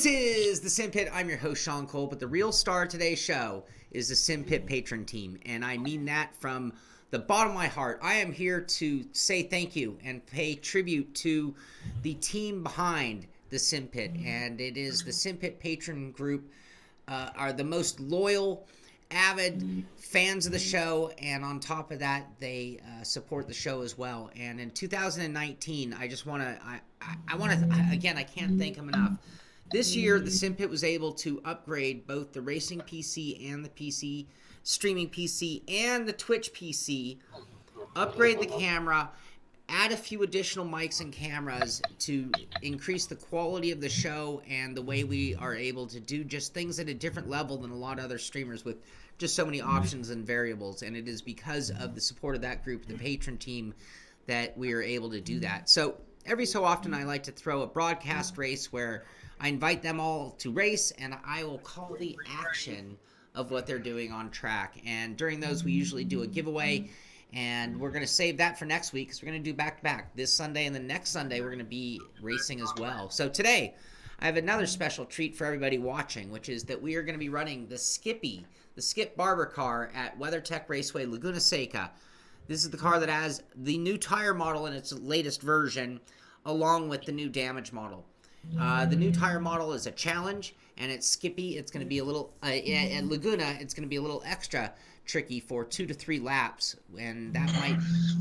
This is the Simpit. I'm your host, Sean Cole, but the real star of today's show is the Simpit patron team, and I mean that from the bottom of my heart. I am here to say thank you and pay tribute to the team behind the Simpit, and it is the Simpit patron group are the most loyal, avid fans of the show, and on top of that, they support the show as well. And in 2019, I just want to, again, I can't thank them enough. This year, the Simpit was able to upgrade both the racing PC and the PC, streaming PC and the Twitch PC, upgrade the camera, add a few additional mics and cameras to increase the quality of the show and the way we are able to do just things at a different level than a lot of other streamers with just so many options and variables. And it is because of the support of that group, the patron team, that we are able to do that. So every so often I like to throw a broadcast race where I invite them all to race, and I will call the action of what they're doing on track. And during those, we usually do a giveaway, and we're going to save that for next week because we're going to do back-to-back. This Sunday and the next Sunday, we're going to be racing as well. So today, I have another special treat for everybody watching, which is that we are going to be running the Skip Barber car at Weathertech Raceway, Laguna, Seca. This is the car that has the new tire model in its latest version, along with the new damage model. The new tire model is a challenge, and at Skippy, it's going to be a little, at Laguna, it's going to be a little extra tricky for 2 to 3 laps, and that might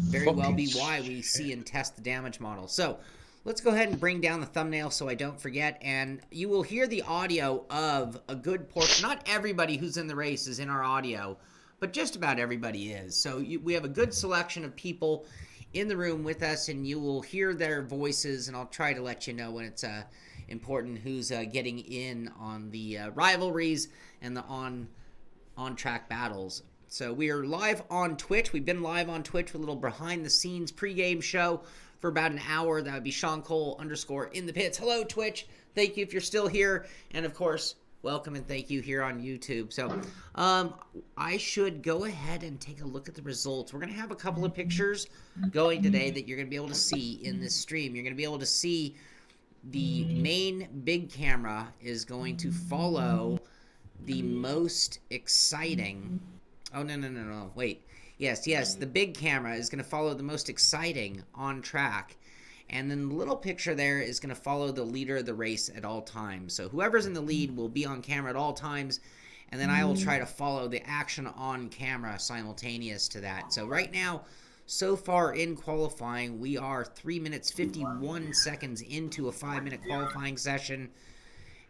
very well be why we see and test the damage model. So let's go ahead and bring down the thumbnail so I don't forget, and you will hear the audio of a good portion. Not everybody who's in the race is in our audio, but just about everybody is. So we have a good selection of people in the room with us, and you will hear their voices, and I'll try to let you know when it's important who's getting in on the rivalries and the on-track battles. So we are live on Twitch. We've been live on Twitch with a little behind-the-scenes pregame show for about an hour. That would be Sean Cole _ in the pits. Hello, Twitch. Thank you if you're still here, and of course, welcome and thank you here on YouTube. So I should go ahead and take a look at the results. We're going to have a couple of pictures going today that you're going to be able to see in this stream. You're going to be able to see the main big camera is going to follow the most exciting... Oh, no. Wait. Yes. The big camera is going to follow the most exciting on track. And then the little picture there is going to follow the leader of the race at all times. So whoever's in the lead will be on camera at all times, and then I will try to follow the action on camera simultaneous to that. So right now, so far in qualifying, we are 3 minutes 51 seconds into a 5-minute qualifying session,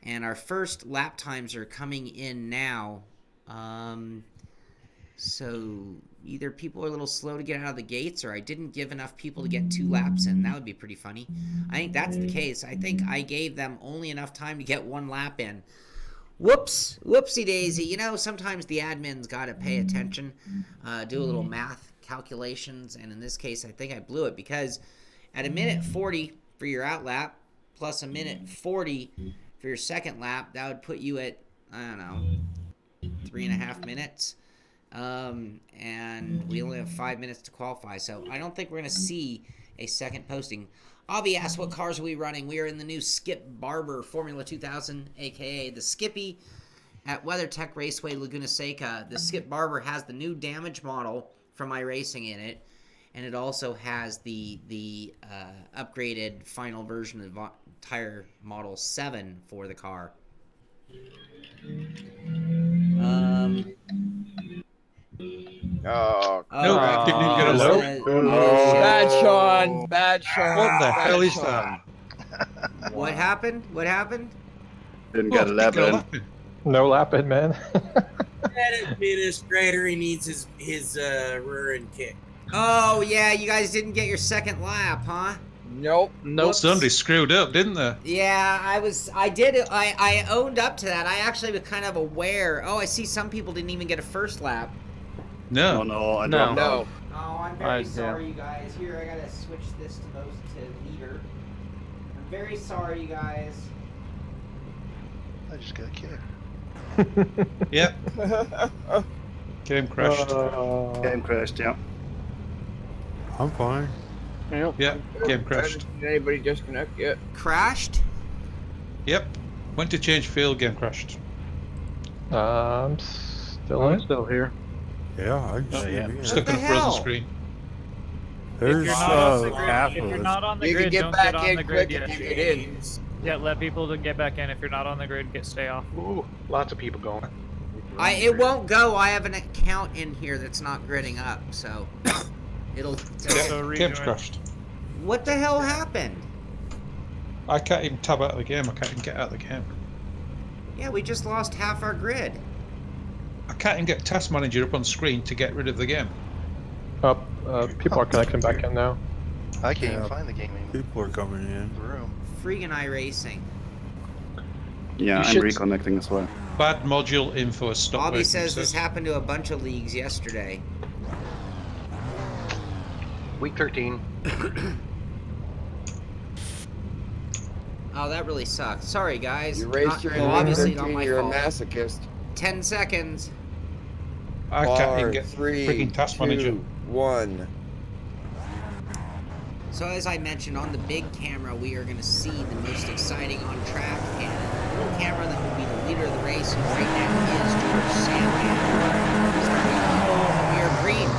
and our first lap times are coming in now. So either people are a little slow to get out of the gates, or I didn't give enough people to get 2 laps in. That would be pretty funny. I think that's the case. I think I gave them only enough time to get 1 lap in. Whoopsie daisy. You know, sometimes the admin's got to pay attention, do a little math calculations, and in this case, I think I blew it because at a minute 40 for your out lap plus a minute 40 for your second lap, that would put you at, I don't know, 3.5 minutes. And we only have 5 minutes to qualify, so I don't think we're going to see a second posting. Avi asked, what cars are we running? We are in the new Skip Barber Formula 2000, aka the Skippy, at WeatherTech Raceway Laguna Seca. The Skip Barber has the new damage model from iRacing in it, and it also has the upgraded final version of tire model 7 for the car. Oh, no, didn't even get a load. Bad Sean. Bad Sean. What the hell is Sean. that? What happened? Didn't get a lap in. No lap in, man. That administrator, he needs his rear end kick. Oh, yeah, you guys didn't get your second lap, huh? Nope. Somebody screwed up, didn't they? Yeah, I owned up to that. I actually was kind of aware. Oh, I see some people didn't even get a first lap. No. I don't know. Oh, I'm very sorry, you guys. Here, I gotta switch this to leader. I'm very sorry, you guys. I just got kicked. Yep. Game crashed. Game crashed, yeah. I'm fine. Yeah, game crashed. Did anybody disconnect yet? Crashed? Yep. When to change field, game crashed. Still in. still here. Yeah, I can see yeah. me. Stuck the on a frozen hell? screen. There's If you're not on the half grid, if of you're us. not on the You can grid, get don't back get on in the grid quick yet. if you get in. Yeah, let people to get back in. If you're not on the grid, stay off. Ooh, lots of people going. It won't go. I have an account in here that's not gridding up, so it'll. So Game's rejoin. crashed. What the hell happened? I can't even tab out of the game. I can't even get out of the game. Yeah, we just lost half our grid. I can't even get Task Manager up on screen to get rid of the game. People are connecting back in now. I can't even Yeah. find the gaming People are coming in. room. Freaking iRacing. Yeah, You I'm should- reconnecting as well. Bad module info has stopped. Bobby working, says this happened to a bunch of leagues yesterday. Week 13. Oh, that really sucks. Sorry, guys. You raced your Obviously not 13, my you're fault. a masochist. 10 seconds. I can't even Bar, get 3, freaking Task 2, Manager. 1. So as I mentioned, on the big camera, we are going to see the most exciting on track, and the little camera that will be the leader of the race right now is George Sandman. Starting off Amir Green.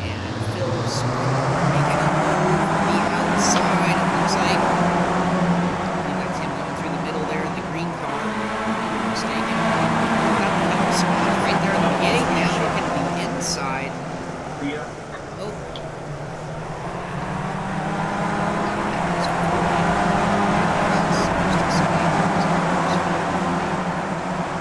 And Phil's making a move on the outside, it looks like. I believe that's him going through the middle there in the green car, if I'm not mistaken. Got a couple spots right there in the beginning, now looking to the inside. Oh.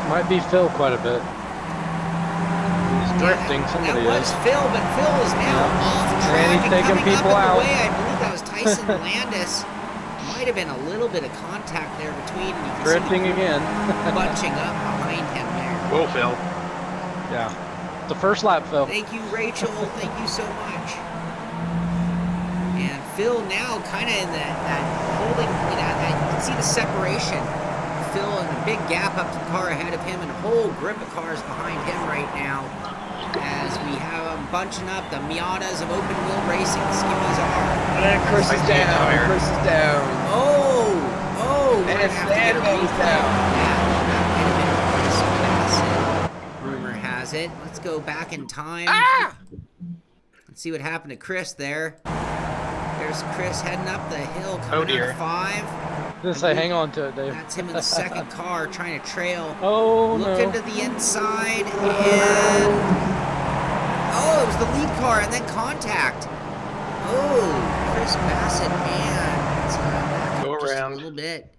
Might be Phil quite a bit. He's drifting. Somebody That was is. Phil, but Phil is now off track And he's and taking coming people up out. in the way. I believe that was Tyson Landis. Might have been a little bit of contact there between. And you can Drifting see the again. bunching up behind him there. Whoa, Phil. Yeah. The first lap, Phil. Thank you, Rachel. Thank you so much. And Phil now kind of in that holding, you know, that, you can see the separation. Phil and a big gap up to the car ahead of him and a whole grip of cars behind him right now as we have them bunching up the Miatas of open wheel racing. The Skippies are. And Chris is down. Chris is down. Oh, we're And gonna have to get a Sandman's replay. down. That might have been Chris Bassett. Rumor has it. Let's go back in time. Let's see what happened to Chris there. There's Chris heading up the hill, coming out of 5. Just say, hang on to it, Dave. That's him in the second car trying to trail. Oh, Looking no. to the inside and oh, it was the lead car and then contact. Oh, Chris Bassett, man. Let's back Go up just around. a little bit.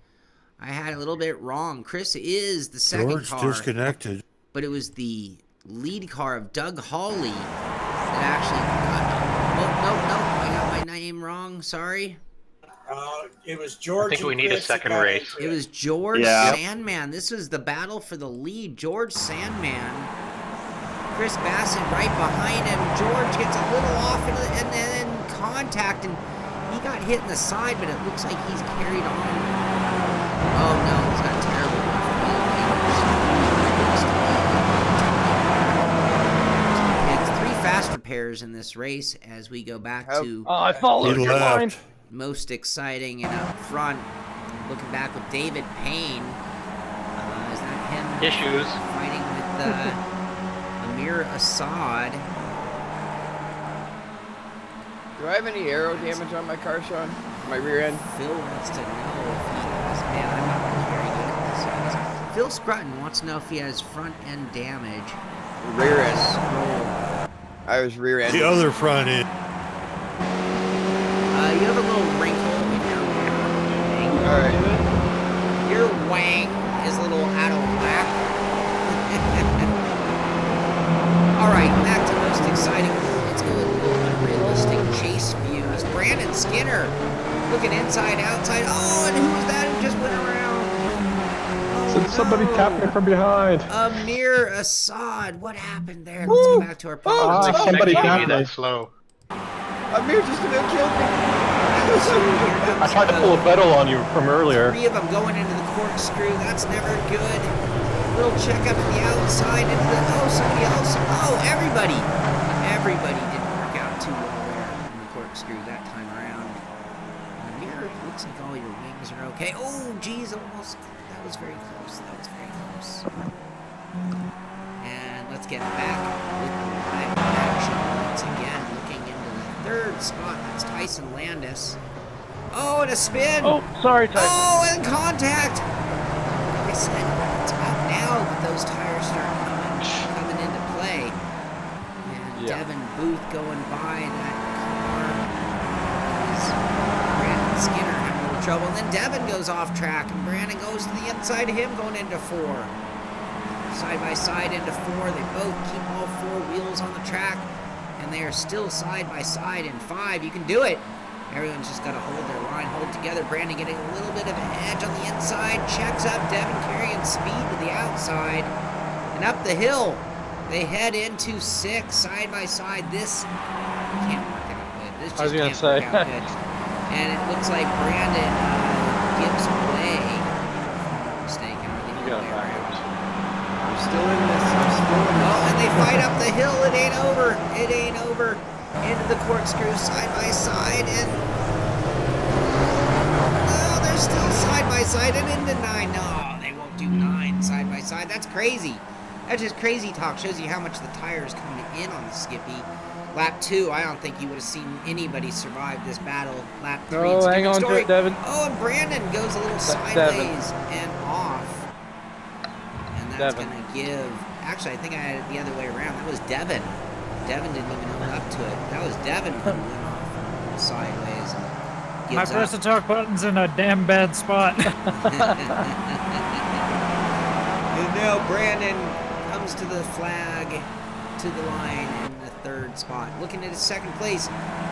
I had it a little bit wrong. Chris is the second George car, disconnected. but it was the lead car of Doug Hawley that actually got. Oh, no, I got my name wrong. Sorry. It was George. I think we and need a Chris second that got race. into It was George Yeah. Sandman. This was the battle for the lead. George Sandman. Chris Bassett right behind him. George gets a little off and then contact, and he got hit in the side, but it looks like he's carried on. Oh no, he's got terrible left. It's 3 faster pairs in this race as we go back to Oh, I followed He your line. left. most exciting and up front. Looking back with David Payne. Is that him? Issues. Fighting with Amir Assad. Do I have any aero damage on my car, Sean? My rear end? Phil wants to know if he has. Man, I'm not really very good at this. Phil Scrutton wants to know if he has front end damage. Rear end. Scroll. I was rear end. The other front end. You have a little wrinkle in your wang. Alright. Your wang is a little out of whack. Alright, back to most exciting. Let's go with a little unrealistic chase views. Brandon Skinner looking inside, outside. Oh, and who was that who just went around? Oh, Somebody no. tapped me from behind. Amir Assad. What happened there? Let's go back to our podcast. Somebody tapped me. that slow. Amir just about killed me. I tried to pull a Vettel on you from earlier. 3 of them going into the corkscrew. That's never good. Little check up to the outside into the. Oh, somebody else. Oh, everybody. Everybody didn't work out too well there in the corkscrew that time around. Amir, looks like all your wings are okay. Oh, geez, almost That was very close. That was very close. And let's get back with the live action once again. Looking into the third spot. That's Tyson Landis. Oh, and a spin. Oh, sorry, Tyson. Oh, and contact. Like I said, it's about now that those tires start coming into play. And Yeah. Devin Booth going by that car. Brandon Skinner having a little trouble. And then Devin goes off track, and Brandon goes to the inside of him going into 4. Side by side into 4. They both keep all 4 wheels on the track, and they are still side by side in 5. You can do it. Everyone's just got to hold their line, hold together. Brandon getting a little bit of an edge on the inside. Checks up. Devin carrying speed to the outside. And up the hill, they head into 6 side by side. This can't work out good. This I was just gonna can't say. work out good. And it looks like Brandon gives way. If I'm not mistaken. Or the You got other it way around. backwards. I'm still in this. I'm still in this. Oh, and they fight up the hill. It ain't over. It ain't over. Into the corkscrew side by side, and no, they're still side by side and into 9. No, they won't do 9 side by side. That's crazy. That's just crazy talk. Shows you how much the tires coming in on the Skippy. Lap 2, I don't think you would have seen anybody survive this battle. Lap 3, Oh, it's a hang different on to story. it, Devin. Oh, and Brandon goes a little That's sideways and off. And that's Devin. going to give... Actually, I think I had it the other way around. That was Devin. Devin didn't even own up to it. That was Devin who went off sideways and My gives press up. to talk button's in a damn bad spot. And now Brandon comes to the flag, to the line in the 3rd spot. Looking at his 2nd place,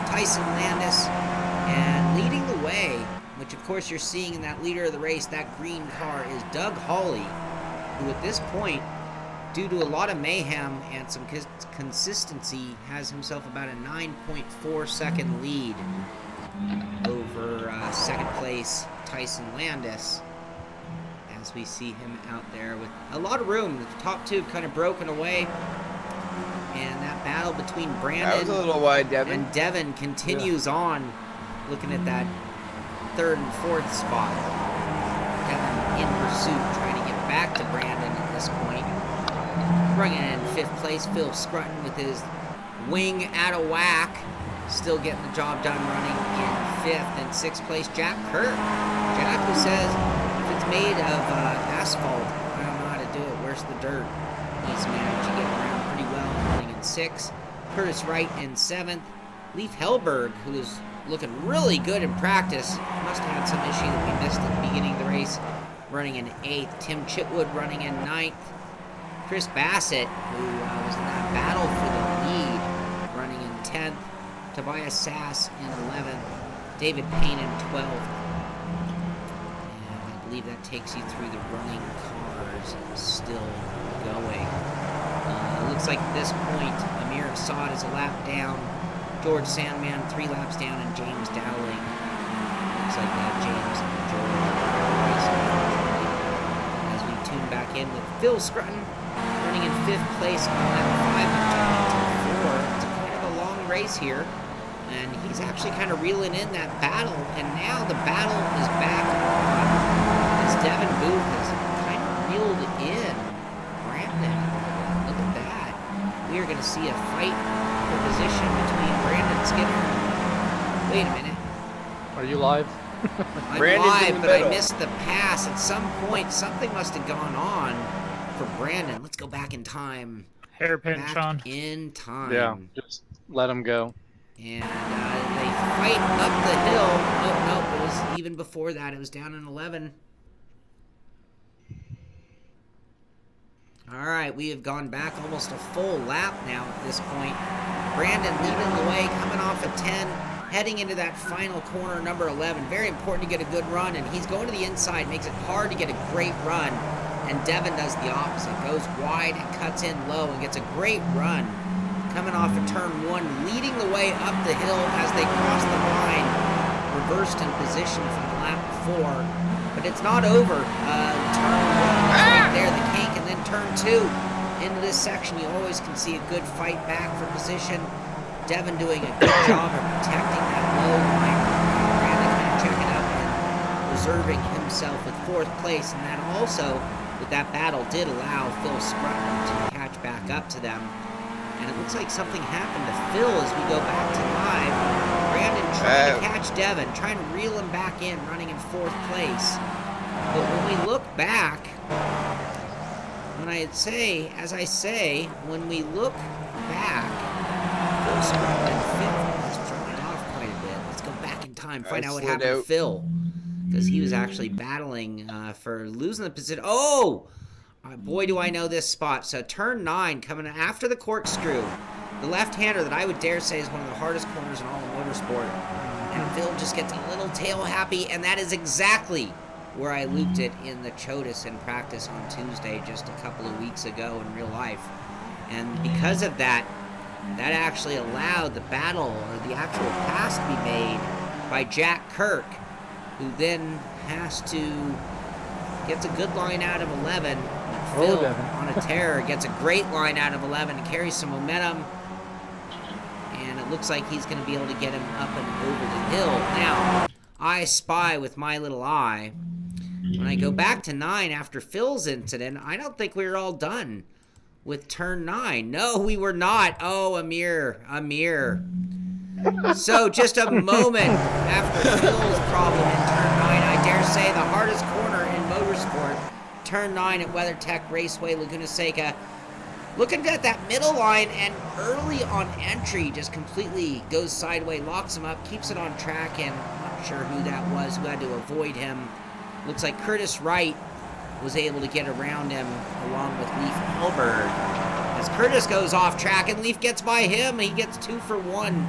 Tyson Landis, and leading the way, which of course you're seeing in that leader of the race, that green car, is Doug Hawley, who at this point, due to a lot of mayhem and some consistency, has himself about a 9.4 second lead over 2nd place Tyson Landis, as we see him out there with a lot of room. The top 2 have kind of broken away, and that battle between That was Brandon a little wide, Devin. and Devin continues on, looking at that 3rd and 4th spot. Devin in pursuit, trying to get back to Brandon at this point. Bringing in 5th place, Phil Scrutton with his wing out of whack. Still getting the job done, running in 5th. And 6th place, Jack Kirk. Jack, who says, if it's made of asphalt, I don't know how to do it. Where's the dirt? He's managed to get around pretty well, running in 6th. Curtis Wright in 7th. Leif Hellberg, who is looking really good in practice. Must have had some issue that we missed at the beginning of the race, running in 8th. Tim Chitwood running in 9th. Chris Bassett, who was in that battle for the lead, running in 10th. Tobias Sass in 11th. David Payne in 12th. And I believe that takes you through the running cars still going. Looks like at this point, Amir Assad is a lap down. George Sandman 3 laps down, and James Dowling. Looks like James and George are racing. As we tune back in with Phil Scrutton, running in 5th place on lap 5 of 24. It's kind of a long race here, and he's actually kind of reeling in that battle, and now the battle is back on as Devin Booth has kind of reeled in Brandon. Look at that. We are going to see a fight for position between Brandon Skinner. Wait a minute. Are you live? I'm Brandon's in live, the but I middle. missed the pass. At some point, something must have gone on for Brandon. Let's go back in time. Hairpin, Back Sean. in time. Yeah, just let him go. And they fight up the hill. Oh, no, it was even before that. It was down in 11. All right, we have gone back almost a full lap now at this point. Brandon leading the way, coming off a 10, heading into that final corner, number 11. Very important to get a good run, and he's going to the inside, makes it hard to get a great run. And Devin does the opposite, goes wide and cuts in low and gets a great run. Coming off of turn 1, leading the way up the hill as they cross the line. Reversed in position from the lap before. But it's not over. Turn 1 right there, the kink, and then turn 2. Into this section, you always can see a good fight back for position. Devin doing a good job of protecting that low line. Brandon kind of checking up and was preserving himself with 4th place, and that also, with that battle, did allow Phil Scruton to catch back up to them. And it looks like something happened to Phil as we go back to live. Brandon trying to catch Devin, trying to reel him back in, running in 4th place. But when we look back, as I say, when we look back, Phil Scruton in 5th is drawing off quite a bit. Let's go back in time, find out what happened to Phil. Because he was actually battling for losing the position. Oh! Boy, do I know this spot. So turn 9 coming after the corkscrew. The left-hander that I would dare say is one of the hardest corners in all of motorsport. And Phil just gets a little tail happy, and that is exactly where I looped it in the Chotis in practice on Tuesday just a couple of weeks ago in real life. And because of that, that actually allowed the battle or the actual pass to be made by Jack Kirk, who then gets a good line out of 11. Phil, on a tear, gets a great line out of 11 and carries some momentum. And it looks like he's going to be able to get him up and over the hill. Now, I spy with my little eye. When I go back to 9 after Phil's incident, I don't think we were all done with turn 9. No, we were not. Oh, Amir. So just a moment after Phil's problem in turn 9, I dare say the hardest corner in motorsport, turn 9 at WeatherTech Raceway, Laguna Seca. Looking at that middle line, and early on entry just completely goes sideways, locks him up, keeps it on track, and I'm not sure who that was who had to avoid him. Looks like Curtis Wright was able to get around him along with Leif Hilberg. As Curtis goes off track and Leif gets by him, he gets 2 for 1.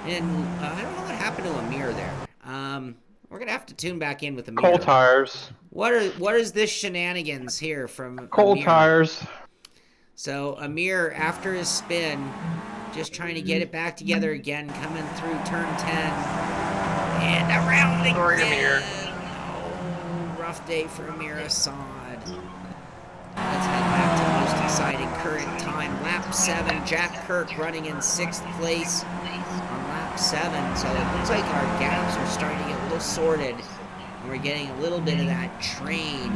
And I don't know what happened to Amir there. We're gonna have to tune back in with Amir. Cold tires. What is this shenanigans here from Cold Amir? tires. So Amir, after his spin, just trying to get it back together again, coming through turn 10 and around again. Sorry, Amir. Oh, rough day for Amir Assad. Let's head back to the most exciting current time. Lap 7, Jack Kirk running in 6th place on lap 7. So it looks like our gaps are starting to get a little sorted. And we're getting a little bit of that train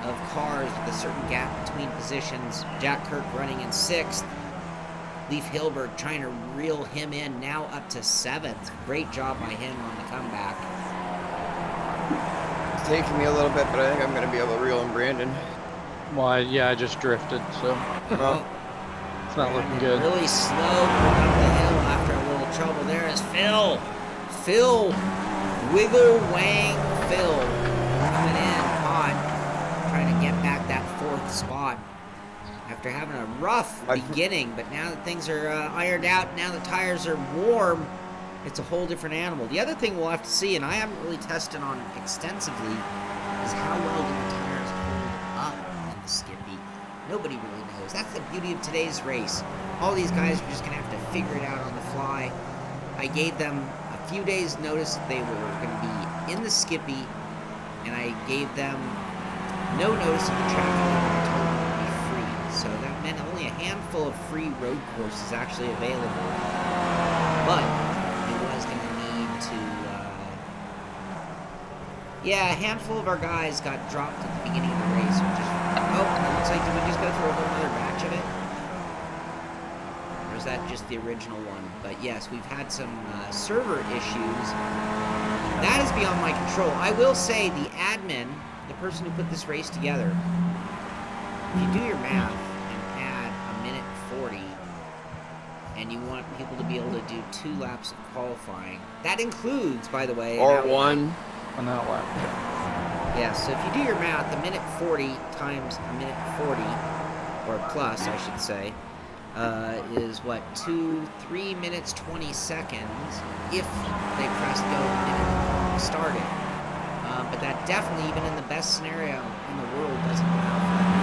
of cars with a certain gap between positions. Jack Kirk running in 6th. Leif Hilberg trying to reel him in, now up to 7th. Great job by him on the comeback. It's taking me a little bit, but I think I'm going to be able to reel in Brandon. Well, yeah, I just drifted, so Well, it's not looking good. Really slow going up the hill after a little trouble. There is Phil. Phil, wiggle wang Phil, coming in hot, trying to get back that 4th spot after having a rough beginning. But now that things are ironed out, now the tires are warm, it's a whole different animal. The other thing we'll have to see, and I haven't really tested on extensively, is how well do the tires hold up in the Skippy. Nobody really knows. That's the beauty of today's race. All these guys are just going to have to figure it out on the fly. I gave them a few days notice that they were going to be in the Skippy, and I gave them no notice of the track limit. I told them it would be free. So that meant only a handful of free road courses actually available. But it was going to need to... yeah, a handful of our guys got dropped at the beginning of the race. Oh, it looks like, did we just go through a whole other batch of it? Or is that just the original one? But yes, we've had some server issues. That is beyond my control. I will say the admin, the person who put this race together, if you do your math and add a minute 40, and you want people to be able to do 2 laps of qualifying, that includes, by the way... or 1. On that lap. Yeah, so if you do your math, a minute 40 times a minute 40, or plus, I should say, is what, 3 minutes 20 seconds if they press go and started. But that definitely, even in the best scenario in the world, doesn't allow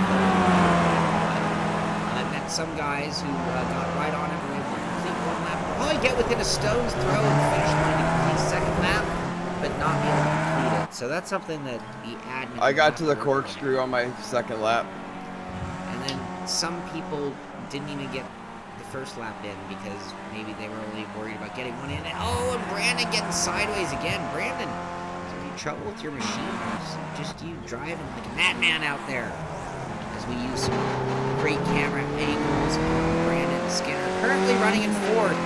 for that. I've met some guys who got right on it and were able to complete 1 lap. Probably get within a stone's throw and finish on a complete 2nd lap, but not be able to complete it. So that's something that the admin... I got to the corkscrew on my 2nd lap. And then some people didn't even get the 1st lap in because maybe they were only worried about getting 1 in. And, oh, and Brandon getting sideways again. Brandon, trouble with your machine? Or is it just you driving like a madman out there? As we use some great camera angles on Brandon Skinner, currently running in fourth,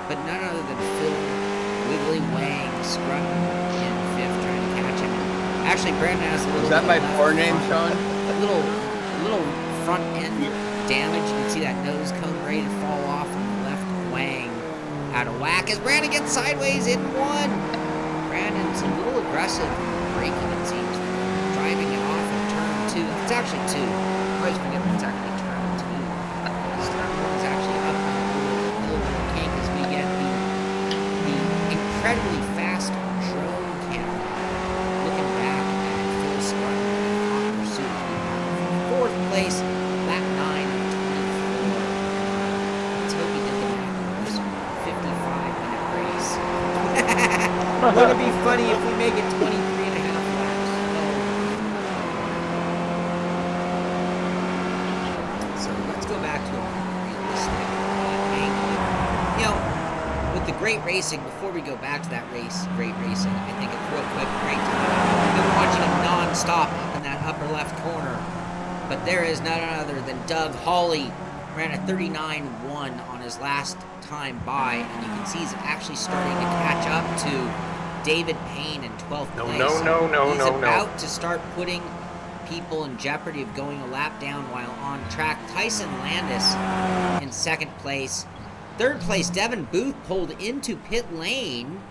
but none other than Phil Wiggly Wang Scrutton in fifth, trying to catch him. Actually, Brandon has a little. Is that my poor name, Sean? A little front end damage. You can see that nose cone ready to fall off on the left wang. Out of whack as Brandon gets sideways in one. Brandon's a little aggressive braking, it seems. Driving it off in turn two. It's actually two. I always forget it's actually turn two. This turn one is actually up on a little kink as we get the incredibly fast drone camera looking back at Phil Scrutton in hot pursuit. Fourth place, lap 9 of 24. Let's hope he did the math. 55-minute race. Wouldn't it be funny if we make it 23 and a half laps? So let's go back to a realistic angle. You know, with the great racing, before we go back to that race, great racing, I think it's real quick, great time. We've been watching him non-stop up in that upper left corner. But there is none other than Doug Hawley. Ran a 39-1 on his last time by, and you can see he's actually starting to catch up to David Payne in 12th place. He's about to start putting people in jeopardy of going a lap down while on track. Tyson Landis in second place. Third place, Devin Booth pulled into pit lane.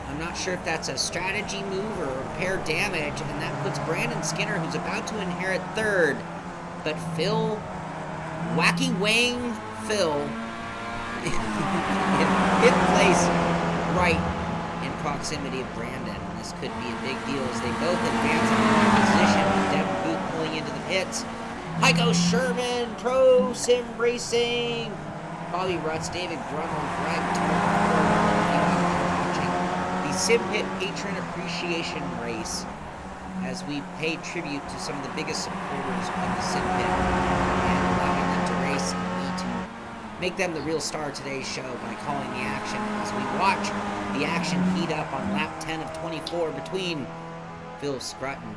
I'm not sure if that's a strategy move or repair damage, and that puts Brandon Skinner, who's about to inherit third. But Phil, Wacky Wang Phil, in fifth place, right in proximity of Brandon. This could be a big deal as they both advance in the position. Devin Booth pulling into the pits. Heiko Sherman, Pro Simracing, Bobby Rutz, David Grummel, Greg Turner. Simpit Patron Appreciation Race as we pay tribute to some of the biggest supporters of the Simpit and allowing them to race and me to make them the real star of today's show by calling the action as we watch the action heat up on lap 10 of 24 between Phil Scrutton.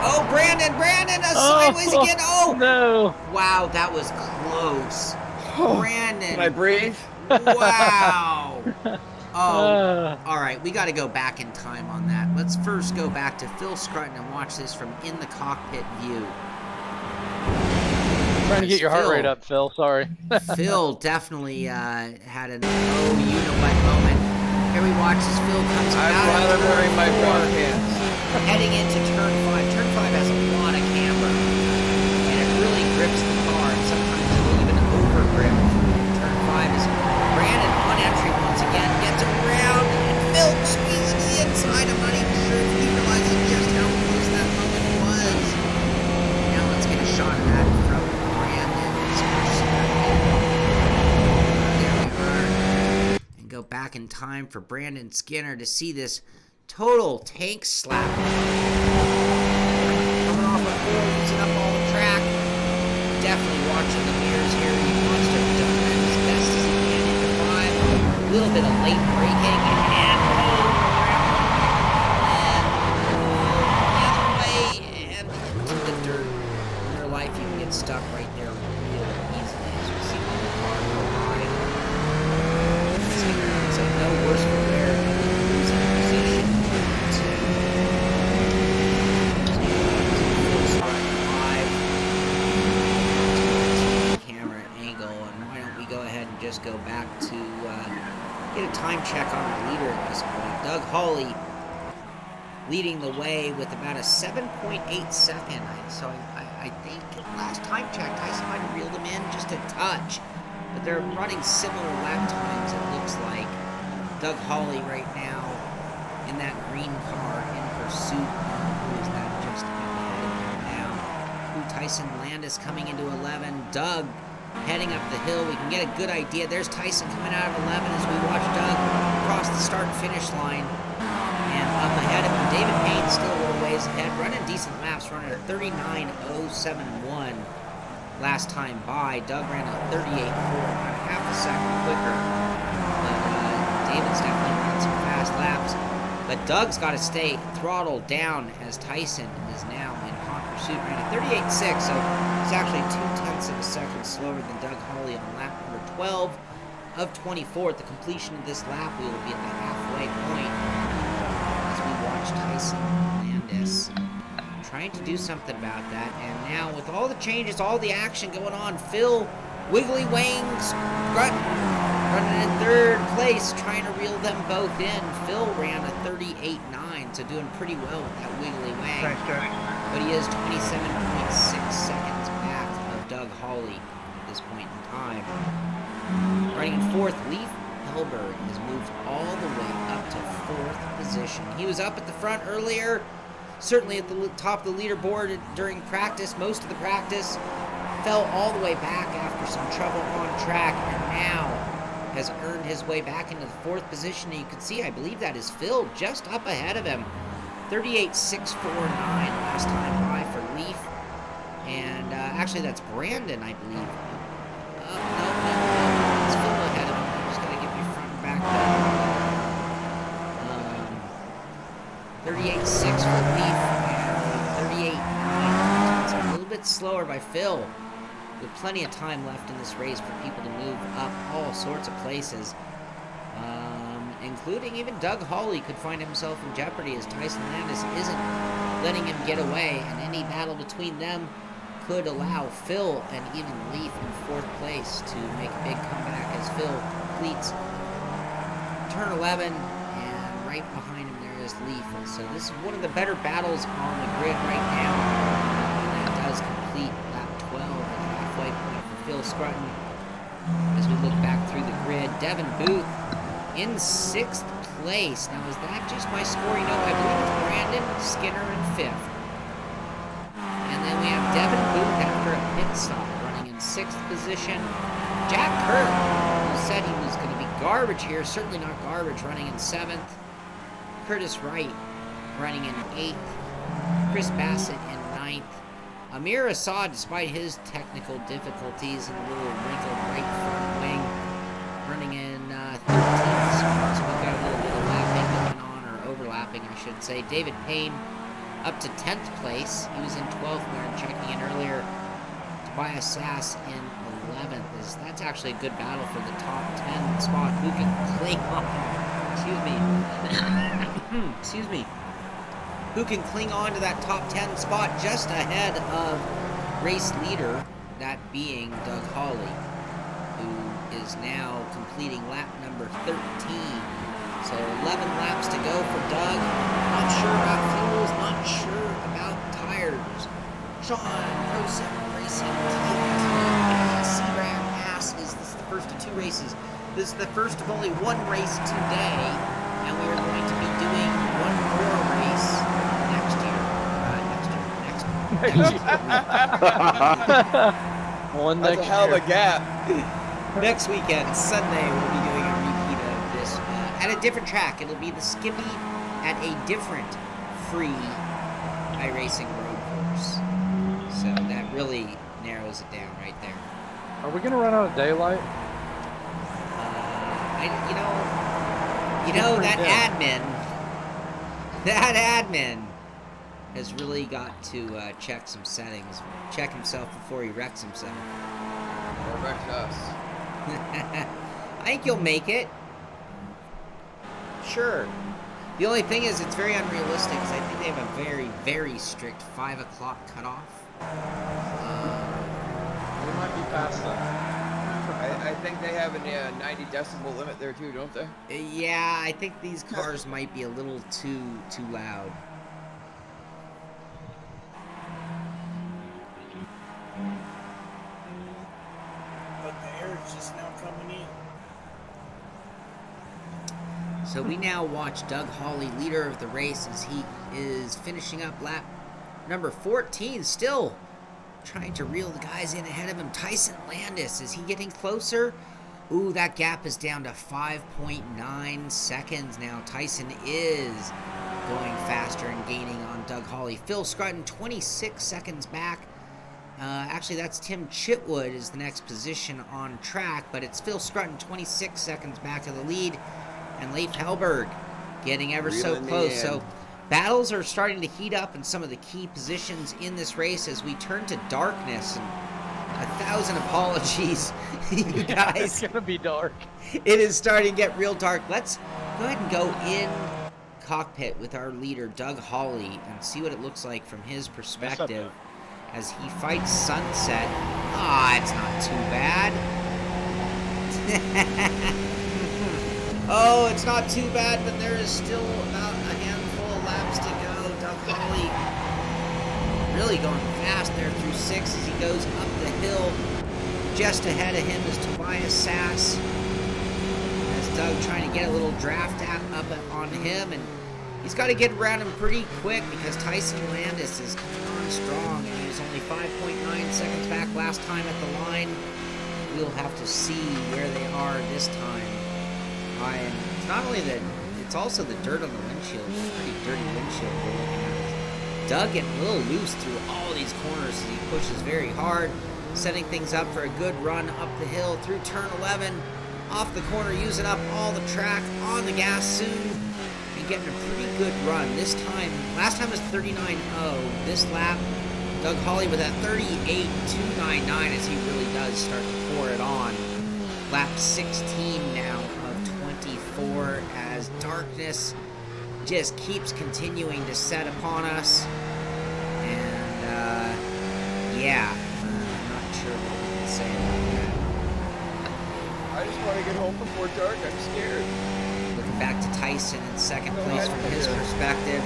Oh, Brandon, sideways again. Oh, no. Wow, that was close. Brandon. Can I breathe? Wow. Oh, all right. We got to go back in time on that. Let's first go back to Phil Scrutton and watch this from in the cockpit view. Trying to get your heart rate up, Phil. Sorry. Phil definitely had an oh-you-know-what moment. Here we watch as Phil comes out. I'm glad I'm wearing my brown pants. Heading into turn 5. Turn 5 has a lot of camber, and it really grips the car, and sometimes it'll even over-grip. Turn 5 is Brandon on entry once again, gets around, and Phil squeezes the inside. I'm not even sure if he realizes just how close that moment was. Now let's get a shot of that from Brandon's perspective. There we are. And go back in time for Brandon Skinner to see this total tank slap. Coming off a 4, using up all the track. Definitely watching the mirrors here. He wants to defend as best as he can into 5. A little bit of late braking and the other way and into the dirt. In real life, you can get stuck right there real easily as we see the car go by. So no worse for wear than losing position. Camera angle, and why don't we go ahead and just go back to get a time check on the leader at this point. Doug Hawley leading the way with about a 7.8 second. So I think last time check, Tyson might have reeled him in just a touch, but they're running similar lap times, it looks like. Doug Hawley right now in that green car in pursuit. Who is that just ahead of him now? Tyson Landis coming into 11. Doug heading up the hill. We can get a good idea. There's Tyson coming out of 11 as we watch Doug cross the start-finish line. And up ahead of him, David Payne still a little ways ahead, running decent laps, running a 39.071 last time by. Doug ran a 38.4. half a second quicker. But David's definitely running some fast laps. But Doug's got to stay throttled down as Tyson is now in hot pursuit, running at 38.6. So it's actually 0.2 of a second slower than Doug Hawley on lap number 12 of 24. At the completion of this lap, we will be at the halfway point as we watch Tyson Landis trying to do something about that. And now with all the changes, all the action going on, Phil Wiggly Wings running in third place, trying to reel them both in. Phil ran a 38.9, so doing pretty well with that Wiggly Wang. Thanks, Jack. But he is 27.6 seconds back of Doug Hawley at this point in time. Running in fourth, Leif Helberg has moved all the way up to fourth position. He was up at the front earlier, certainly at the top of the leaderboard during practice, most of the practice. Fell all the way back after some trouble on track, and now has earned his way back into the fourth position. And you can see, I believe that is Phil just up ahead of him. 38.649 last time by for Leif. And actually that's Brandon, I believe. No, it's Phil ahead of him. I'm just going to give you front and back. 38.6 for Leif, and 38.9. It's a little bit slower by Phil. With plenty of time left in this race for people to move up all sorts of places, including even Doug Hawley could find himself in jeopardy as Tyson Landis isn't letting him get away, and any battle between them could allow Phil and even Leif in fourth place to make a big comeback as Phil completes turn 11, and right behind him there is Leif. And so this is one of the better battles on the grid right now, and that does complete lap 12 at the halfway point for Phil Scruton. As we look back through the grid, Devin Booth in sixth place. Now, is that just my scoring note? I believe it's Brandon Skinner in fifth. And then we have Devin Booth after a pit stop running in sixth position. Jack Kirk, who said he was going to be garbage here, certainly not garbage, running in seventh. Curtis Wright running in eighth. Chris Bassett in ninth. Amir Assad, despite his technical difficulties and a little wrinkled right front wing, running in 13th spot. So we've got a little bit of lapping going on, or overlapping, I should say. David Payne up to 10th place. He was in 12th. We were checking in earlier. Tobias Sass in 11th. That's actually a good battle for the top 10 spot. Who can cling on? Excuse me. Who can cling on to that top 10 spot just ahead of race leader, that being Doug Hawley, who is now completing lap number 13. So 11 laps to go for Doug. Not sure about fuels, not sure about tires. Sean Rosen Racing Simracing. This is the first of two races. This is the first of only one race today, and we are going to be doing one more race One That's next a hell of a year. gap. next weekend, Sunday, we'll be doing a repeat of this at a different track. It'll be the Skippy at a different free iRacing road course. So that really narrows it down right there. Are we gonna run out of daylight? That admin has really got to check some settings, check himself before he wrecks himself. Or wrecked us. I think you'll make it. Sure. The only thing is, it's very unrealistic because I think they have a very, very strict 5 o'clock cutoff. We might be past that. I think they have a 90 decibel limit there too, don't they? Yeah, I think these cars might be a little too loud. But the air is just now coming in. So we now watch Doug Hawley, leader of the race, as he is finishing up lap number 14, still trying to reel the guys in ahead of him. Tyson Landis, is he getting closer? Ooh, that gap is down to 5.9 seconds now. Tyson is going faster and gaining on Doug Hawley. Phil Scruton, 26 seconds back. Actually, that's Tim Chitwood is the next position on track, but it's Phil Scruton 26 seconds back of the lead, and Leif Hellberg getting ever so Reeling in the close. end. So battles are starting to heat up in some of the key positions in this race as we turn to darkness. And 1,000 apologies, you guys. It's gonna be dark. It is starting to get real dark. Let's go ahead and go in cockpit with our leader, Doug Hawley, and see what it looks like from his perspective as he fights sunset. Ah, it's not too bad. Oh, it's not too bad, but there is still about a handful of laps to go. Doug Hawley really going fast there through 6 as he goes up the hill. Just ahead of him is Tobias Sass. As Doug trying to get a little draft up on him, and he's got to get around him pretty quick because Tyson Landis is coming on strong, and he was only 5.9 seconds back last time at the line. We'll have to see where they are this time. And it's not only it's also the dirt on the windshield. It's a pretty dirty windshield we're looking at. Doug getting a little loose through all these corners as he pushes very hard, setting things up for a good run up the hill through turn 11, off the corner, using up all the track, on the gas soon, and getting a pretty good run. This time, last time was 39.0. This lap, Doug Hawley with that 38.299 as he really does start to pour it on. Lap 16 now of 24 as darkness just keeps continuing to set upon us. And, yeah, I'm not sure what we can say about that. I just want to get home before dark. I'm scared. Looking back to Tyson in second place from his perspective.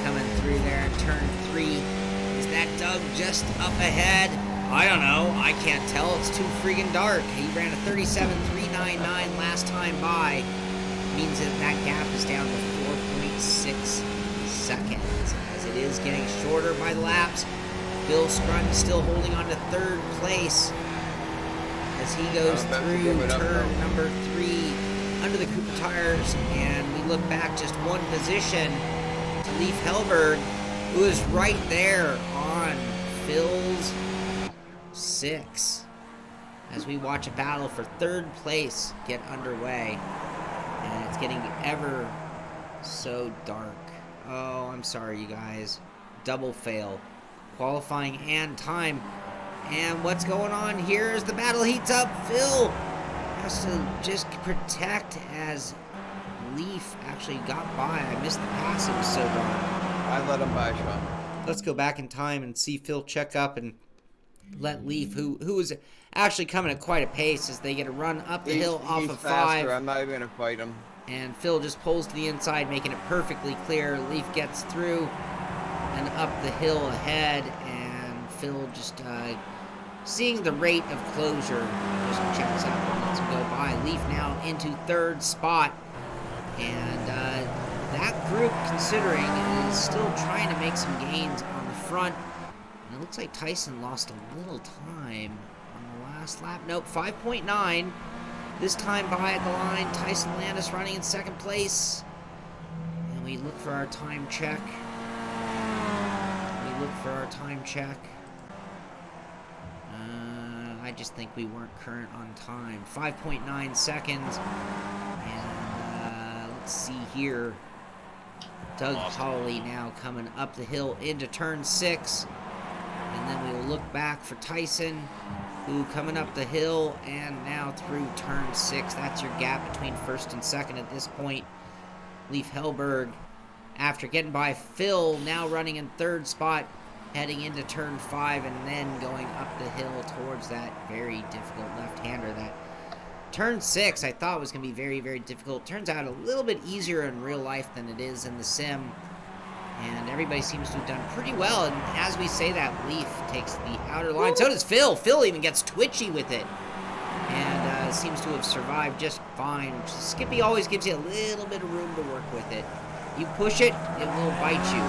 Coming through there in turn 3. Is that Doug just up ahead? I don't know. I can't tell. It's too freaking dark. He ran a 37.399 last time by. Means that gap is down to 4.6 seconds. As it is getting shorter by the laps. Phil Scruton still holding on to 3rd place as he goes through turn number 3 under the Cooper tires, and we look back just one position to Leif Hellberg, who is right there on Phil's 6 as we watch a battle for 3rd place get underway, and it's getting ever so dark. Oh, I'm sorry, you guys. Double fail. Qualifying and time. And what's going on here as the battle heats up? Phil has to just protect as Leif actually got by. I missed the pass. It was so dark. I let him by, Sean. Let's go back in time and see Phil check up and let Leif, who was actually coming at quite a pace as they get a run up the hill off he's of faster. 5. I'm not even going to fight him. And Phil just pulls to the inside, making it perfectly clear. Leif gets through and up the hill ahead, and Phil just seeing the rate of closure just checks out and lets him go by. Leif now into 3rd spot, and that group, considering, is still trying to make some gains on the front. And it looks like Tyson lost a little time on the last lap. Nope, 5.9. This time by at the line, Tyson Landis running in 2nd place. And we look for our time check. I just think we weren't current on time. 5.9 seconds. And let's see here. Doug Hawley now coming up the hill into turn 6. And then we will look back for Tyson, who coming up the hill and now through turn 6. That's your gap between 1st and 2nd at this point. Leif Hellberg, after getting by Phil, now running in 3rd spot, heading into turn 5 and then going up the hill towards that very difficult left-hander. That turn 6 I thought was going to be very, very difficult. Turns out a little bit easier in real life than it is in the sim. And everybody seems to have done pretty well. And as we say that, Leif takes the outer line. So does Phil. Phil even gets twitchy with it. And seems to have survived just fine. Skippy always gives you a little bit of room to work with it. You push it, it will bite you.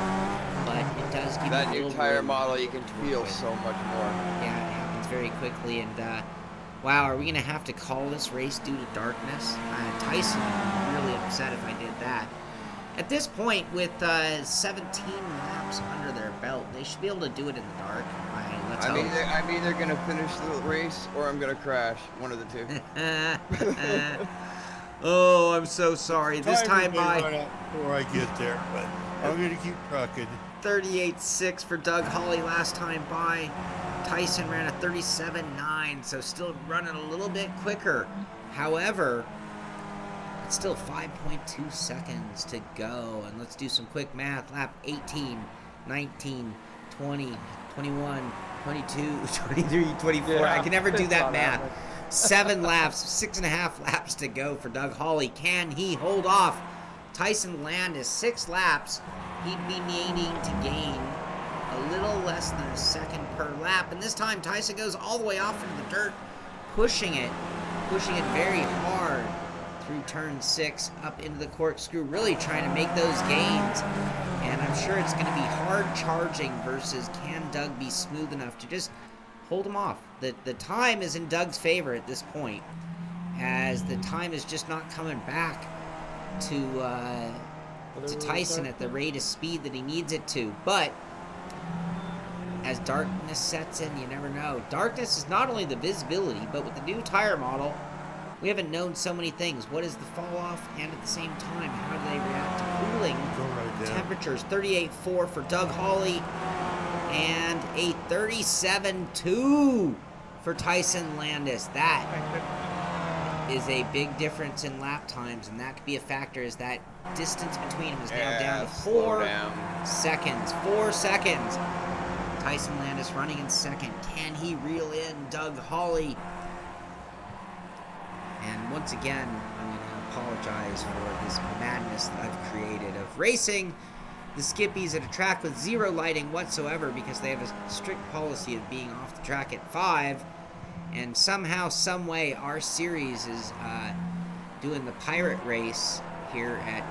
But it does give you a That little new tire room model, you can to work feel with. so much more. Yeah, it happens very quickly. And wow, are we going to have to call this race due to darkness? Tyson would be really upset if I did that. At this point, with 17 laps under their belt, they should be able to do it in the dark. I let Let's I'm hope. either gonna finish the race or I'm gonna crash. One of the two. Oh, I'm so sorry. This time may by run out before I get there, but I'm gonna keep trucking. 38.6 for Doug Hawley last time by. Tyson ran a 37.9, so still running a little bit quicker. However, it's still 5.2 seconds to go. And let's do some quick math. Lap 18, 19, 20, 21, 22, 23, 24. Yeah, I can never do it's that not math. happening. 7 laps, 6.5 laps to go for Doug Hawley. Can he hold off Tyson Landis? 6 laps. He'd be needing to gain a little less than a second per lap. And this time Tyson goes all the way off into the dirt, pushing it very hard through turn 6 up into the corkscrew, really trying to make those gains. And I'm sure it's going to be hard charging versus can Doug be smooth enough to just hold him off. The time is in Doug's favor at this point, as the time is just not coming back to Tyson at the rate of speed that he needs it to. But as darkness sets in, you never know. Darkness is not only the visibility, but with the new tire model, we haven't known so many things. What is the fall off, and at the same time, how do they react to cooling temperatures? 38.4 for Doug Hawley, and a 37.2 for Tyson Landis. That is a big difference in lap times, and that could be a factor, as that distance between them is now down to 4 seconds. 4 seconds. Tyson Landis running in second. Can he reel in Doug Hawley? And once again, I'm going to apologize for this madness that I've created of racing the skippies at a track with 0 lighting whatsoever, because they have a strict policy of being off the track at 5. And somehow, some way, our series is doing the pirate race here at,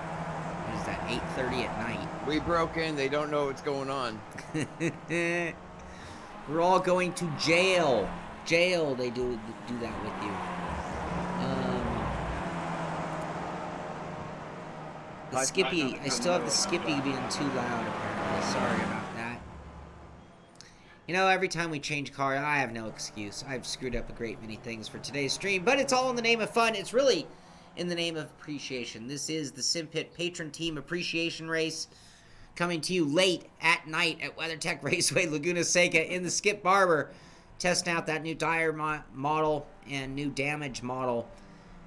what is that, 8:30 at night. We broke in. They don't know what's going on. We're all going to jail. Jail, they do that with you. The Skippy, I still have the Skippy being too loud, apparently. Sorry about that. You know, every time we change car, I have no excuse. I've screwed up a great many things for today's stream, but it's all in the name of fun. It's really in the name of appreciation. This is the Simpit Patron Team Appreciation Race, coming to you late at night at WeatherTech Raceway, Laguna, Seca, in the Skip Barber, testing out that new tire model and new damage model,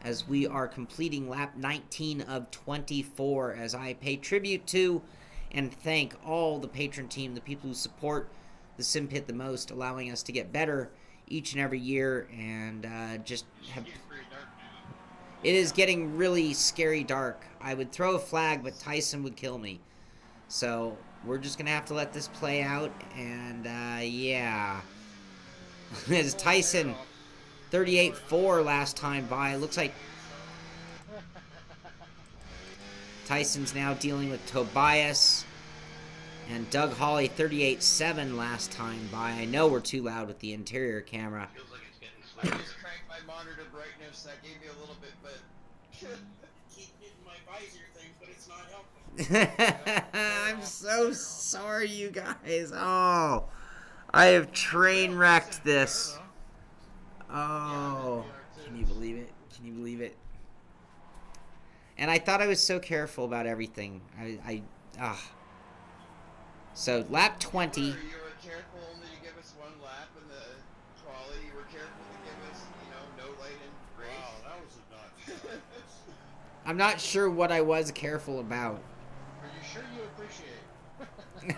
as we are completing lap 19 of 24, as I pay tribute to and thank all the patron team, the people who support the Simpit the most, allowing us to get better each and every year, and just have... It is getting really scary dark. I would throw a flag, but Tyson would kill me. So we're just going to have to let this play out, and yeah. As Tyson... 38.4 last time by. Looks like Tyson's now dealing with Tobias. And Doug Hawley 38.7 last time by. I know we're too loud with the interior camera. I just cranked my monitor brightness. That gave me a little bit, but Keep hitting my visor thing, but it's not helping. I'm so sorry, you guys. Oh, I have train wrecked this. Oh, can you believe it? Can you believe it? And I thought I was so careful about everything. So, lap 20. you were careful only to give us 1 lap in the trolley. You were careful to give us, no light in race. Wow, that was a nuts. I'm not sure what I was careful about. Are you sure you appreciate?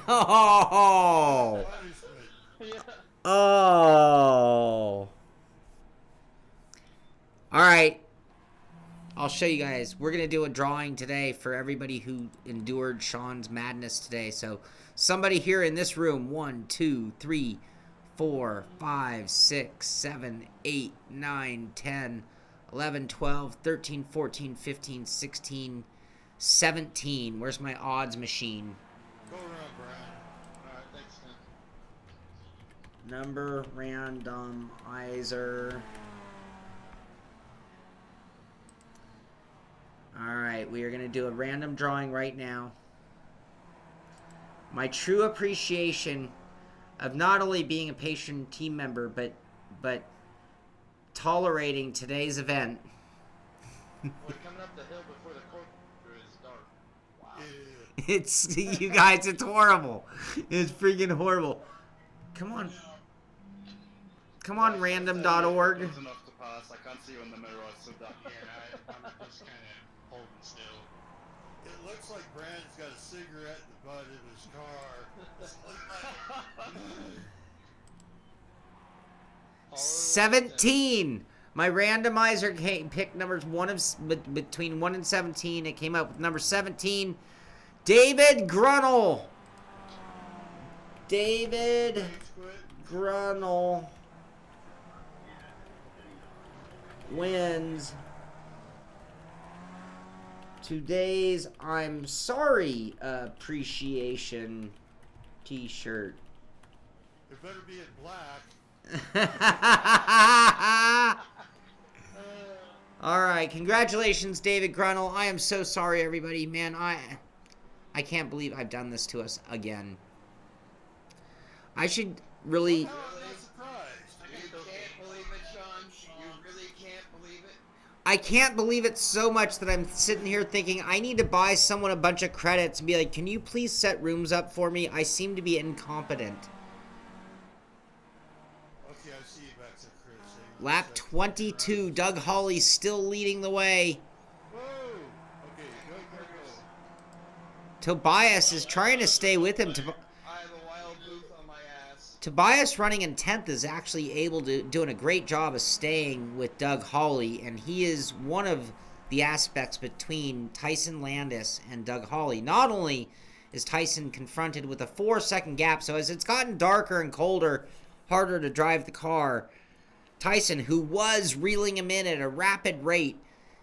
Oh! Oh! Alright. I'll show you guys. We're going to do a drawing today for everybody who endured Sean's madness today. So, somebody here in this room, 1, 2, 3, 4, 5, 6, 7, 8, 9, 10, 11, 12, 13, 14, 15, 16, 17. Where's my odds machine? Go around, Brian. Alright, thanks, man. Number randomizer. Alright, we are going to do a random drawing right now. My true appreciation of not only being a patron team member, but tolerating today's event. Boy, coming up the hill before the cork is dark. Wow. It's you guys. It's horrible. It's freaking horrible. Come on. Come on, random.org. Close enough to pass. I can't see you in the mirror, so that. Yeah, I'm just kind of holding still. It looks like Brandon's got a cigarette in the butt of his car. 17. My randomizer picked numbers between 1 and 17. It came up with number 17. David Grunnell. David Grunnell wins today's I'm Sorry appreciation t-shirt. It better be in black. All right, congratulations, David Grunnell. I am so sorry, everybody. Man, I can't believe I've done this to us again. I should really... I'm not surprised. You can't believe it, Sean. You really can't believe it. I can't believe it so much that I'm sitting here thinking I need to buy someone a bunch of credits and be like, can you please set rooms up for me? I seem to be incompetent. Okay, I see you back there, Chris. Lap 22, Doug Hawley still leading the way. Whoa! Okay, go. Tobias is trying to stay with him. I have a wild booth on my ass. Tobias running in 10th is actually doing a great job of staying with Doug Hawley, and he is one of the aspects between Tyson Landis and Doug Hawley. Not only is Tyson confronted with a 4-second gap, so as it's gotten darker and colder, harder to drive the car, Tyson, who was reeling him in at a rapid rate,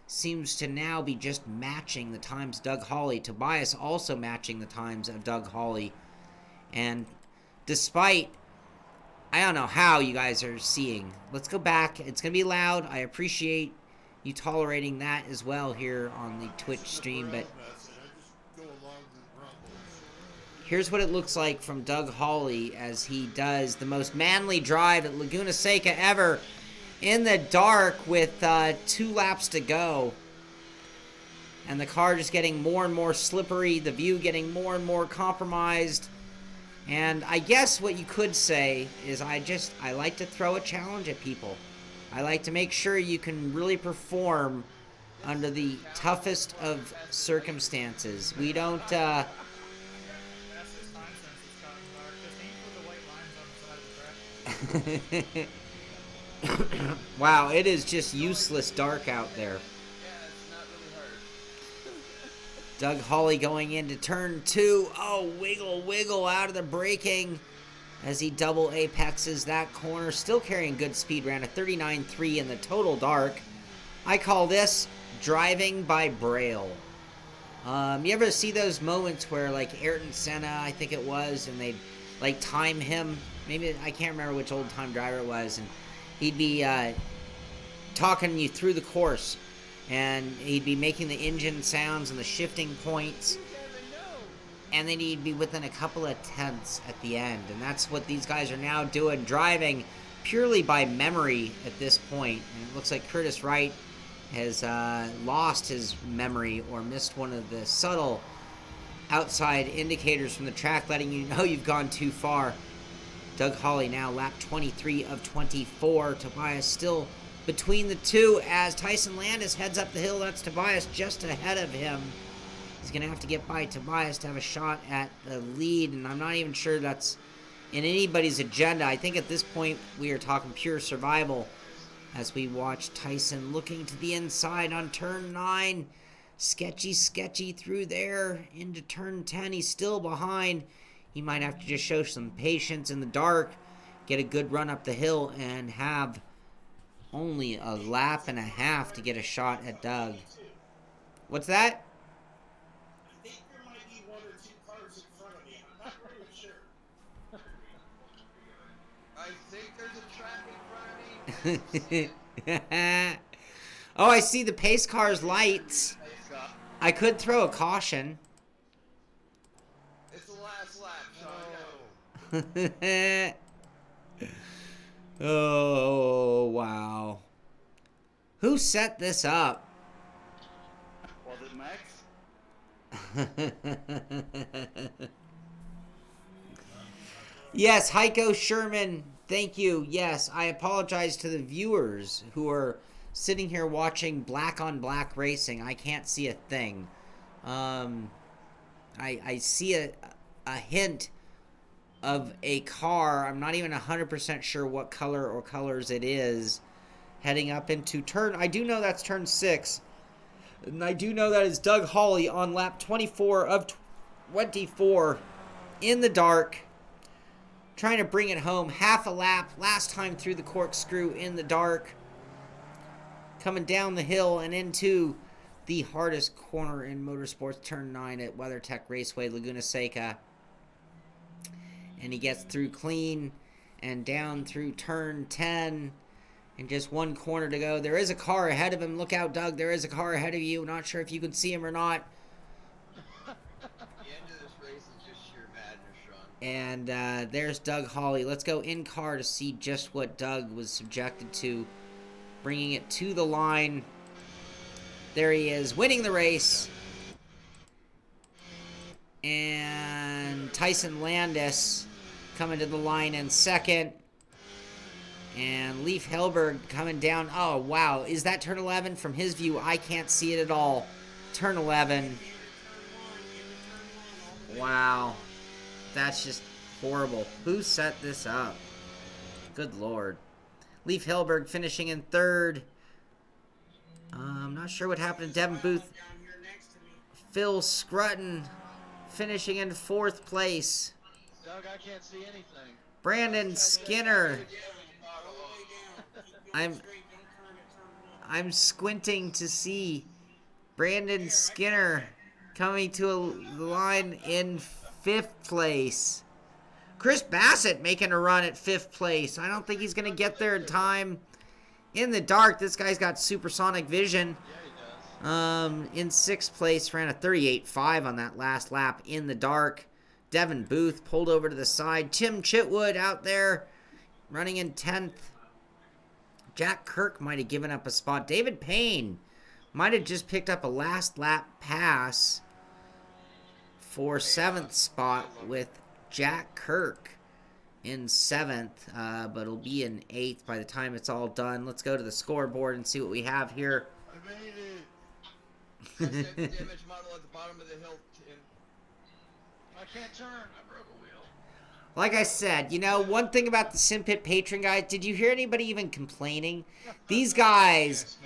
seems to now be just matching the times Doug Hawley. Tobias also matching the times of Doug Hawley. And despite, I don't know how you guys are seeing. Let's go back. It's going to be loud. I appreciate you tolerating that as well here on the Twitch stream. But here's what it looks like from Doug Hawley as he does the most manly drive at Laguna Seca ever in the dark with 2 laps to go. And the car just getting more and more slippery, the view getting more and more compromised. And I guess what you could say is I like to throw a challenge at people. I like to make sure you can really perform under the toughest of circumstances. We don't... Wow, it is just useless dark out there. Yeah, it's not really hard. Doug Hawley going into turn 2. Oh, wiggle out of the braking as he double apexes that corner. Still carrying good speed, ran a 39.3 in the total dark. I call this driving by Braille. You ever see those moments where, like, Ayrton Senna, I think it was, and they'd, like, time him? Maybe, I can't remember which old-time driver it was, and he'd be talking you through the course, and he'd be making the engine sounds and the shifting points, and then he'd be within a couple of tenths at the end, and that's what these guys are now doing, driving purely by memory at this point. And it looks like Curtis Wright has lost his memory or missed one of the subtle outside indicators from the track letting you know you've gone too far. Doug Hawley now lap 23 of 24. Tobias still between the two as Tyson Landis heads up the hill. That's Tobias just ahead of him. He's going to have to get by Tobias to have a shot at the lead, and I'm not even sure that's in anybody's agenda. I think at this point we are talking pure survival as we watch Tyson looking to the inside on turn 9. Sketchy through there into turn 10. He's still behind. He might have to just show some patience in the dark, get a good run up the hill, and have only a lap and a half to get a shot at Doug. What's that? I think there might be 1 or 2 cars in front of me. I'm not really sure. I think there's a track in front of me. Oh, I see the pace car's lights. I could throw a caution. It's the last lap, Sean. Oh, wow. Who set this up? Was it Max? Yes, Heiko Sherman, thank you. Yes, I apologize to the viewers who are sitting here watching black on black racing. I can't see a thing. I see a hint of a car. I'm not even 100% sure what color or colors it is, heading up into turn. I do know that's turn 6. And I do know that is Doug Hawley on lap 24 of 24 in the dark, trying to bring it home. Half a lap last time through the corkscrew in the dark, coming down the hill and into the hardest corner in motorsports, turn 9 at WeatherTech Raceway, Laguna Seca. And he gets through clean and down through turn 10. And just one corner to go. There is a car ahead of him. Look out, Doug. There is a car ahead of you. Not sure if you can see him or not. The end of this race is just sheer madness, Sean. And there's Doug Hawley. Let's go in car to see just what Doug was subjected to. Bringing it to the line. There he is, winning the race. And Tyson Landis coming to the line in second. And Leif Helberg coming down. Oh, wow. Is that turn 11? From his view, I can't see it at all. Turn 11. Wow. That's just horrible. Who set this up? Good Lord. Leif Helberg finishing in third. I'm not sure what happened to Devin Booth. Phil Scrutton finishing in fourth place. Doug, I can't see anything. Brandon Skinner. I'm squinting to see Brandon Skinner coming to a line in fifth place. Chris Bassett making a run at fifth place. I don't think he's going to get there in time. In the dark, this guy's got supersonic vision. Yeah, he does. In sixth place, ran a 38.5 on that last lap in the dark. Devin Booth pulled over to the side. Tim Chitwood out there running in 10th. Jack Kirk might have given up a spot. David Payne might have just picked up a last lap pass for 7th spot with Jack Kirk in 7th, but it'll be in 8th by the time it's all done. Let's go to the scoreboard and see what we have here. I made it. That's the damage model at the bottom of the hill, Tim. I can't turn. I broke a wheel. Like I said, you know, one thing about the Simpit patron guys, did you hear anybody even complaining? These guys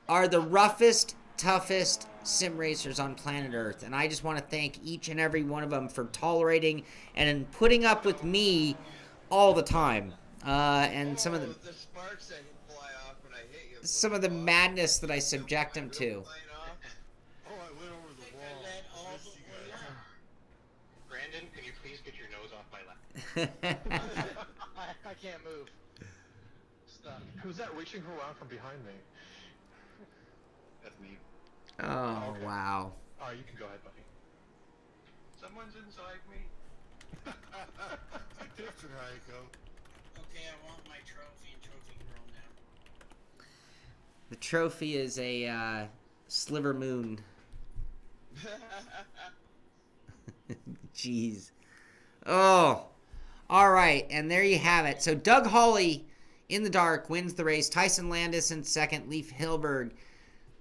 are the roughest, toughest sim racers on planet Earth, and I just want to thank each and every one of them for tolerating and putting up with me all the time. And some of the sparks that fly off when I hit you. some of the madness that I subject them to. Flying off. Oh, I went over the wall. Missed you guys. Brandon, can you please get your nose off my lap? I can't move. Stuck. Who's that reaching around from behind me? That's me. Oh, Okay. wow. Alright, you can go ahead, buddy. Someone's inside me. Different, Heiko. Okay, I want my trophy and trophy girl now. The trophy is a sliver moon. Jeez. Oh. All right, and there you have it. So Doug Hawley in the dark wins the race. Tyson Landis in second. Leif Hilberg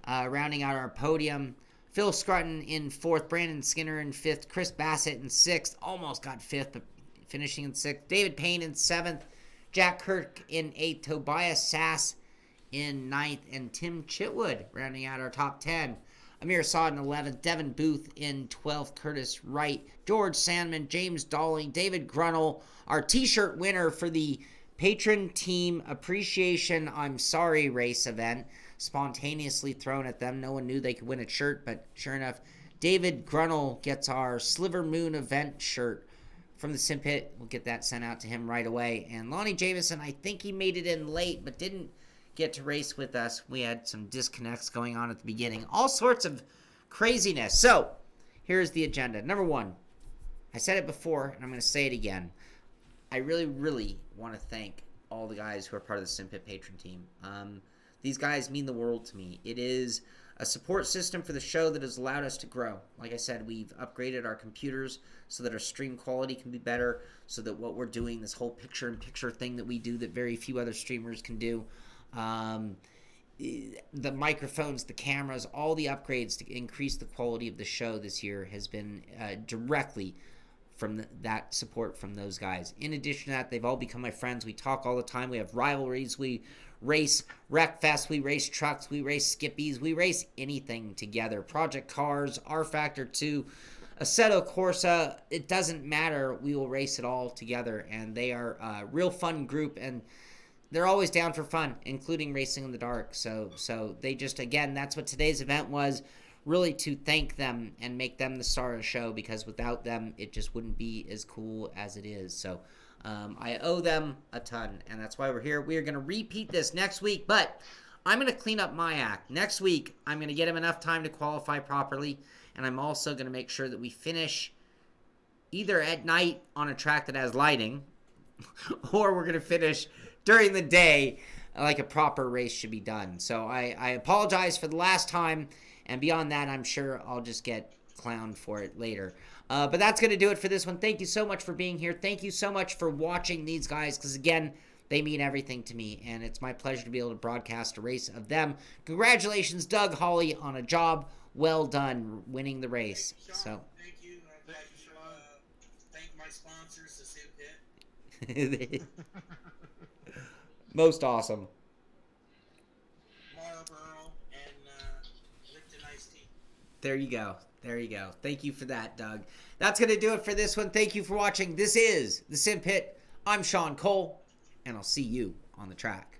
rounding out our podium. Phil Scrutton in fourth. Brandon Skinner in fifth. Chris Bassett in sixth. Almost got fifth, but finishing in sixth. David Payne in seventh. Jack Kirk in eighth. Tobias Sass in ninth. And Tim Chitwood rounding out our top 10. Amir Saad in 11th, Devin Booth in 12th, Curtis Wright, George Sandman, James Dawling, David Grunnell, our t-shirt winner for the Patron Team Appreciation I'm Sorry race event, spontaneously thrown at them. No one knew they could win a shirt, but sure enough, David Grunnell gets our Sliver Moon event shirt from the Simpit. We'll get that sent out to him right away. And Lonnie Jameson, I think he made it in late, but didn't get to race with us. We had some disconnects going on at the beginning. All sorts of craziness. So, here's the agenda. Number one, I said it before, and I'm going to say it again. I really, really want to thank all the guys who are part of the Simpit patron team. These guys mean the world to me. It is a support system for the show that has allowed us to grow. Like I said, we've upgraded our computers so that our stream quality can be better, so that what we're doing, this whole picture-in-picture thing that we do that very few other streamers can do, the microphones, the cameras, all the upgrades to increase the quality of the show this year has been directly from that support from those guys. In addition to that, they've all become my friends. We talk all the time. We have rivalries. We race Wreckfest. We race trucks. We race skippies. We race anything together. Project Cars, R Factor 2, Assetto Corsa. It doesn't matter. We will race it all together. And they are a real fun group. And they're always down for fun, including racing in the dark. So they just, again, that's what today's event was. Really to thank them and make them the star of the show, because without them, it just wouldn't be as cool as it is. So I owe them a ton, and that's why we're here. We are going to repeat this next week, but I'm going to clean up my act. Next week, I'm going to get him enough time to qualify properly, and I'm also going to make sure that we finish either at night on a track that has lighting, or we're going to finish during the day like a proper race should be done. So I apologize for the last time. And beyond that, I'm sure I'll just get clowned for it later. But that's going to do it for this one. Thank you so much for being here. Thank you so much for watching these guys, because, again, they mean everything to me. And it's my pleasure to be able to broadcast a race of them. Congratulations, Doug Hawley, on a job well done winning the race. Sean, So thank you. I'd like to thank my sponsors, the Simpit, most awesome. Barber, and Lipton Iced Tea. There you go. There you go. Thank you for that, Doug. That's going to do it for this one. Thank you for watching. This is the Simpit. I'm Sean Cole, and I'll see you on the track.